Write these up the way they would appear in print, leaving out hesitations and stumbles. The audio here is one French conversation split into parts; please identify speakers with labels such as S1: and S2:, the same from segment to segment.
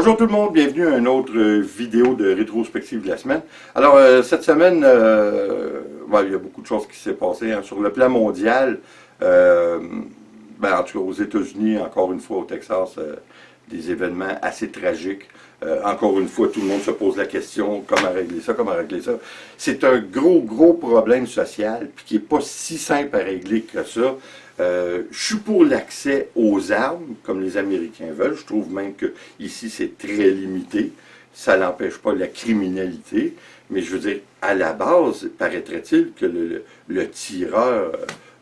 S1: Bonjour tout le monde, bienvenue à une autre vidéo de rétrospective de la semaine. Alors cette semaine, il y a beaucoup de choses qui s'est passé hein. Sur le plan mondial. En tout cas aux États-Unis, encore une fois au Texas, des événements assez tragiques. Encore une fois, tout le monde se pose la question, comment régler ça, comment régler ça. C'est un gros problème social, puis qui n'est pas si simple à régler que ça. Je suis pour l'accès aux armes, comme les Américains veulent. Je trouve même que ici c'est très limité. Ça n'empêche pas la criminalité. Mais je veux dire, à la base, paraîtrait-il que le tireur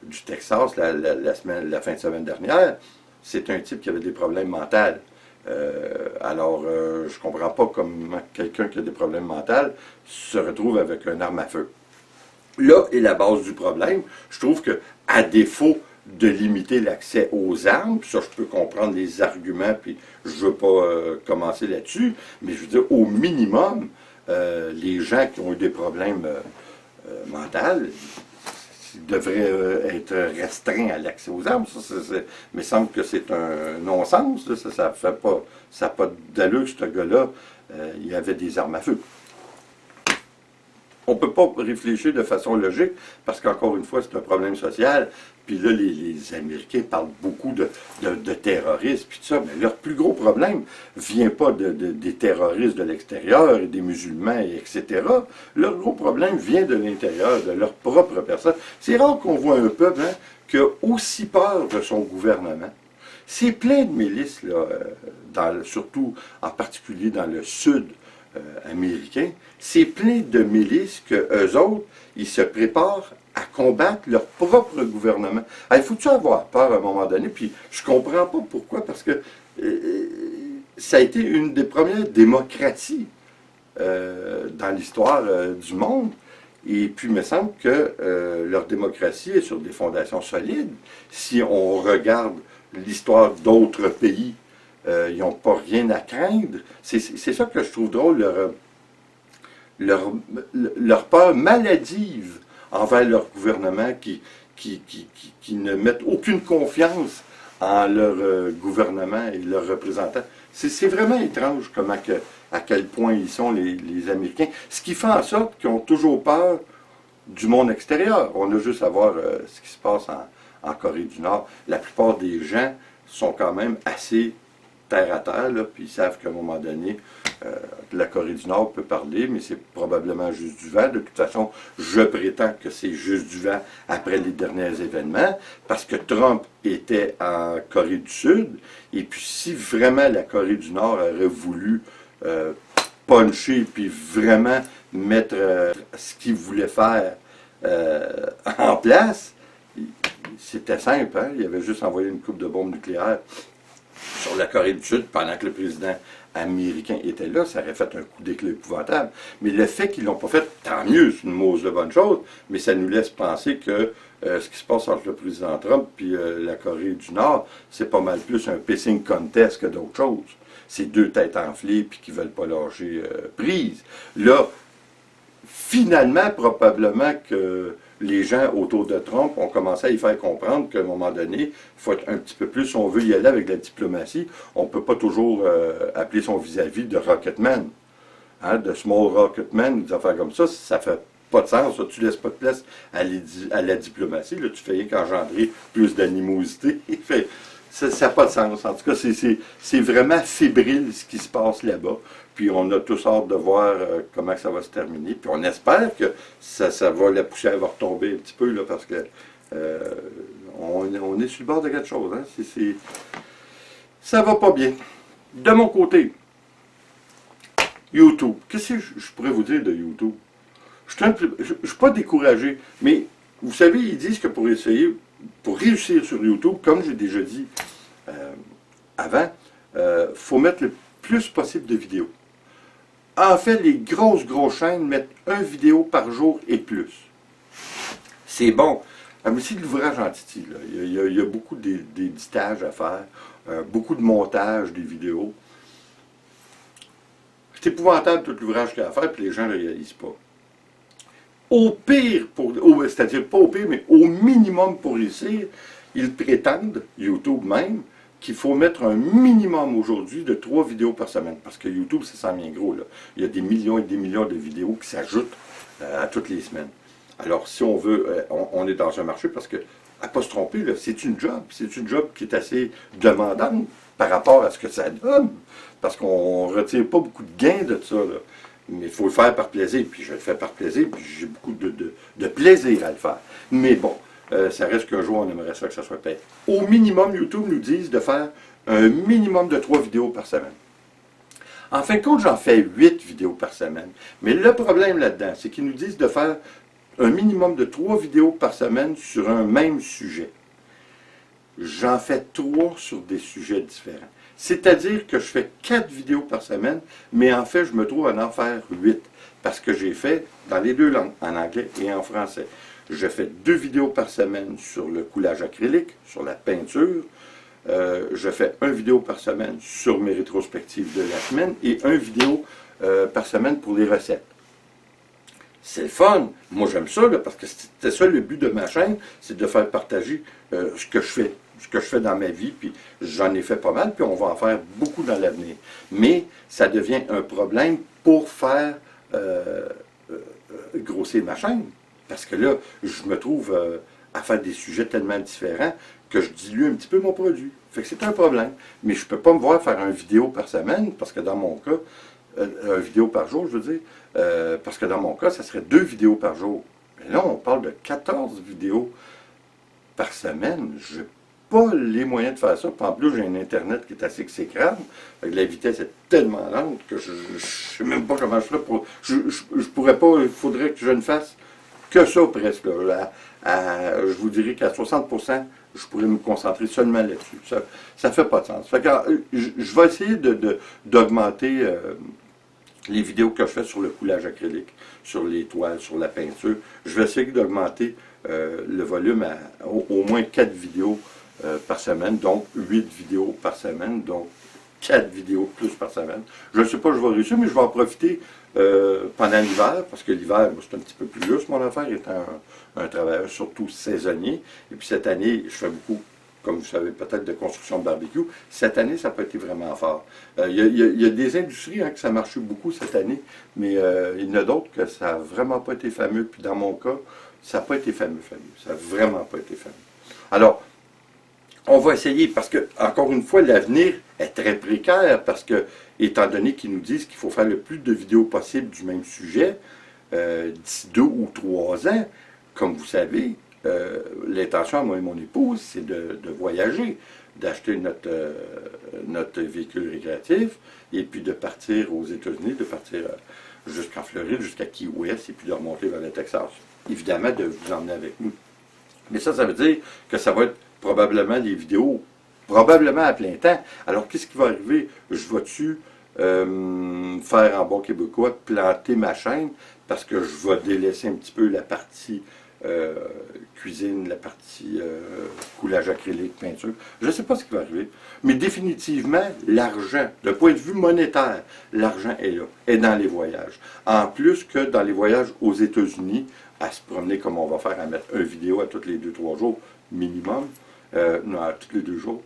S1: du Texas, la fin de semaine dernière, c'est un type qui avait des problèmes mentaux. Je comprends pas comment quelqu'un qui a des problèmes mentaux se retrouve avec une arme à feu. Là est la base du problème. Je trouve que, à défaut de limiter l'accès aux armes, puis ça je peux comprendre les arguments, puis je veux pas commencer là-dessus, mais je veux dire, au minimum, les gens qui ont eu des problèmes mentaux devraient être restreints à l'accès aux armes. Il me semble que c'est un non-sens. Ça n'a pas d'allure que ce gars-là, il y avait des armes à feu. On ne peut pas réfléchir de façon logique, parce qu'encore une fois, c'est un problème social. Puis là, les Américains parlent beaucoup de terroristes, puis tout ça, mais leur plus gros problème ne vient pas des terroristes de l'extérieur, et des musulmans, etc. Leur gros problème vient de l'intérieur, de leur propre personne. C'est rare qu'on voit un peuple qui a aussi peur de son gouvernement. C'est plein de milices, là, surtout en particulier dans le sud américain. C'est plein de milices que eux autres, ils se préparent à combattre leur propre gouvernement. Il faut-tu avoir peur à un moment donné? Puis je comprends pas pourquoi, parce que ça a été une des premières démocraties dans l'histoire du monde. Et puis il me semble que leur démocratie est sur des fondations solides. Si on regarde l'histoire d'autres pays, ils n'ont pas rien à craindre. C'est ça que je trouve drôle, leur peur maladive envers leur gouvernement qui ne mettent aucune confiance en leur gouvernement et leurs représentants. C'est vraiment étrange à quel point ils sont les Américains. Ce qui fait en sorte qu'ils ont toujours peur du monde extérieur. On a juste à voir ce qui se passe en Corée du Nord. La plupart des gens sont quand même assez terre à terre, là, puis ils savent qu'à un moment donné, la Corée du Nord peut parler, mais c'est probablement juste du vent. De toute façon, je prétends que c'est juste du vent après les derniers événements, parce que Trump était en Corée du Sud, et puis si vraiment la Corée du Nord aurait voulu puncher, puis vraiment mettre ce qu'il voulait faire en place, c'était simple, hein? Il avait juste envoyé une coupe de bombes nucléaires sur la Corée du Sud pendant que le président américain était là. Ça aurait fait un coup d'éclat épouvantable. Mais le fait qu'ils ne l'ont pas fait, tant mieux, c'est une mauvaise de bonne chose, mais ça nous laisse penser que ce qui se passe entre le président Trump et la Corée du Nord, c'est pas mal plus un pissing contest que d'autres choses. C'est deux têtes enflées puis qui ne veulent pas lâcher prise. Là, finalement, probablement que les gens autour de Trump ont commencé à y faire comprendre qu'à un moment donné, il faut être un petit peu plus, si on veut y aller avec la diplomatie, on ne peut pas toujours appeler son vis-à-vis de Rocketman, hein, de Small Rocketman, des affaires comme ça fait pas de sens. Ça, tu laisses pas de place à la diplomatie, là, tu fais rien qu'engendrer plus d'animosité. Ça n'a pas de sens. En tout cas, c'est vraiment fébrile ce qui se passe là-bas. Puis on a tous hâte de voir comment ça va se terminer. Puis on espère que la poussière va retomber un petit peu, là, parce que on est sur le bord de quelque chose. Hein? Ça va pas bien. De mon côté, YouTube. Qu'est-ce que je pourrais vous dire de YouTube? Je ne suis pas découragé, mais vous savez, ils disent que pour réussir sur YouTube, comme j'ai déjà dit avant, faut mettre le plus possible de vidéos. En fait, les grosses chaînes mettent une vidéo par jour et plus. C'est bon. Mais c'est de l'ouvrage en titi. Il y a beaucoup d'éditage à faire, beaucoup de montage des vidéos. C'est épouvantable tout l'ouvrage qu'il y a à faire, puis les gens ne le réalisent pas. Au pire, c'est-à-dire pas au pire, mais au minimum pour réussir, ils prétendent, YouTube même, qu'il faut mettre un minimum aujourd'hui de 3 vidéos par semaine. Parce que YouTube, ça sent bien gros, là. Il y a des millions et des millions de vidéos qui s'ajoutent à toutes les semaines. Alors, si on veut, on est dans un marché parce que, à ne pas se tromper, là, c'est une job qui est assez demandante par rapport à ce que ça donne. Parce qu'on ne retire pas beaucoup de gains de ça, là. Mais il faut le faire par plaisir, puis je le fais par plaisir, puis j'ai beaucoup de plaisir à le faire. Mais bon, ça reste qu'un jour, on aimerait ça que ça soit payé. Au minimum, YouTube nous dit de faire un minimum de 3 vidéos par semaine. En fin de compte, j'en fais 8 vidéos par semaine. Mais le problème là-dedans, c'est qu'ils nous disent de faire un minimum de 3 vidéos par semaine sur un même sujet. J'en fais 3 sur des sujets différents. C'est-à-dire que je fais 4 vidéos par semaine, mais en fait, je me trouve à en faire 8. Parce que j'ai fait dans les 2 langues, en anglais et en français. Je fais 2 vidéos par semaine sur le coulage acrylique, sur la peinture. Je fais 1 vidéo par semaine sur mes rétrospectives de la semaine et 1 vidéo par semaine pour les recettes. C'est le fun. Moi, j'aime ça, là, parce que c'était ça le but de ma chaîne, c'est de faire partager ce que je fais dans ma vie, puis j'en ai fait pas mal, puis on va en faire beaucoup dans l'avenir. Mais ça devient un problème pour faire grossir ma chaîne. Parce que là, je me trouve à faire des sujets tellement différents que je dilue un petit peu mon produit. Fait que c'est un problème. Mais je ne peux pas me voir faire une vidéo par semaine, parce que dans mon cas, une vidéo par jour, je veux dire, parce que dans mon cas, ça serait 2 vidéos par jour. Mais là, on parle de 14 vidéos par semaine. Je n'ai pas les moyens de faire ça. Puis en plus, j'ai un Internet qui est assez exécrable. La vitesse est tellement lente que je ne sais même pas comment je ferais pour... Je pourrais pas, il faudrait que je ne fasse que ça presque. Là. Je vous dirais qu'à 60%, je pourrais me concentrer seulement là-dessus. Ça ne fait pas de sens. Fait que, je vais essayer d'augmenter les vidéos que je fais sur le coulage acrylique, sur les toiles, sur la peinture. Je vais essayer d'augmenter le volume à au moins 4 vidéos par semaine, donc 8 vidéos par semaine, donc 4 vidéos plus par semaine. Je ne sais pas si je vais réussir, mais je vais en profiter pendant l'hiver, parce que l'hiver, c'est un petit peu plus lousse, mon affaire, étant un travailleur surtout saisonnier. Et puis cette année, je fais beaucoup, comme vous savez peut-être, de construction de barbecue. Cette année, ça n'a pas été vraiment fort. Il y a des industries que ça marchait beaucoup cette année, mais il y en a d'autres que ça n'a vraiment pas été fameux. Puis dans mon cas, ça n'a pas été fameux. Ça n'a vraiment pas été fameux. Alors, on va essayer, parce que, encore une fois, l'avenir est très précaire, parce que, étant donné qu'ils nous disent qu'il faut faire le plus de vidéos possible du même sujet, d'ici 2 ou 3 ans, comme vous savez, l'intention à moi et mon épouse, c'est de voyager, d'acheter notre véhicule récréatif, et puis de partir aux États-Unis, de partir jusqu'en Floride, jusqu'à Key West, et puis de remonter vers le Texas. Évidemment, de vous emmener avec nous. Mais ça veut dire que ça va être probablement des vidéos, probablement à plein temps. Alors, qu'est-ce qui va arriver? Je vais-tu faire en bon québécois, planter ma chaîne, parce que je vais délaisser un petit peu la partie cuisine, la partie coulage acrylique, peinture. Je ne sais pas ce qui va arriver. Mais définitivement, l'argent, d'un point de vue monétaire, l'argent est là, est dans les voyages. En plus que dans les voyages aux États-Unis, à se promener comme on va faire, à mettre une vidéo à tous les 2-3 jours minimum, non, à tous les 2 jours.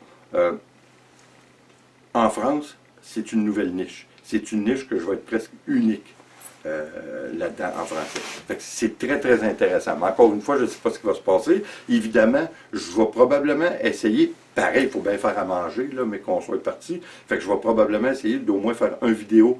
S1: En France, c'est une nouvelle niche. C'est une niche que je vais être presque unique là-dedans en français. C'est très, très intéressant. Mais encore une fois, je ne sais pas ce qui va se passer. Évidemment, je vais probablement essayer, pareil, il faut bien faire à manger, là, mais qu'on soit parti. Fait que je vais probablement essayer d'au moins faire une vidéo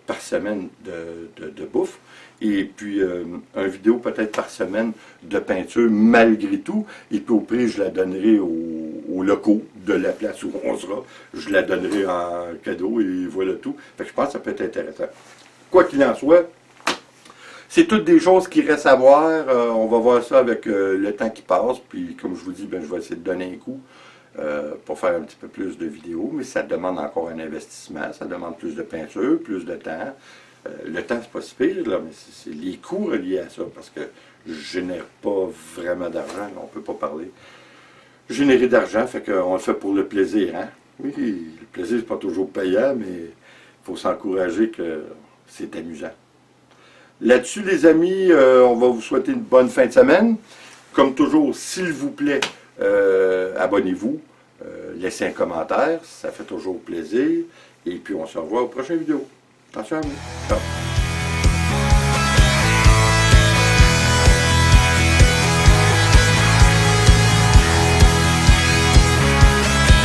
S1: par semaine de bouffe. Et puis, une vidéo peut-être par semaine de peinture, malgré tout. Et puis, au prix, je la donnerai aux locaux de la place où on sera. Je la donnerai en cadeau et voilà tout. Fait que je pense que ça peut être intéressant. Quoi qu'il en soit, c'est toutes des choses qui restent à voir. On va voir ça avec le temps qui passe. Puis, comme je vous dis, ben, je vais essayer de donner un coup pour faire un petit peu plus de vidéos. Mais ça demande encore un investissement. Ça demande plus de peinture, plus de temps. Le temps, c'est pas si pire, là, mais c'est les coûts reliés à ça. Parce que je génère pas vraiment d'argent. On peut pas parler. Générer d'argent, fait qu'on le fait pour le plaisir. Hein? Oui, le plaisir, c'est pas toujours payant, mais il faut s'encourager que c'est amusant. Là-dessus, les amis, on va vous souhaiter une bonne fin de semaine. Comme toujours, s'il vous plaît, abonnez-vous. laissez un commentaire, ça fait toujours plaisir. Et puis on se revoit aux prochaines vidéos. Attention à vous. Ciao.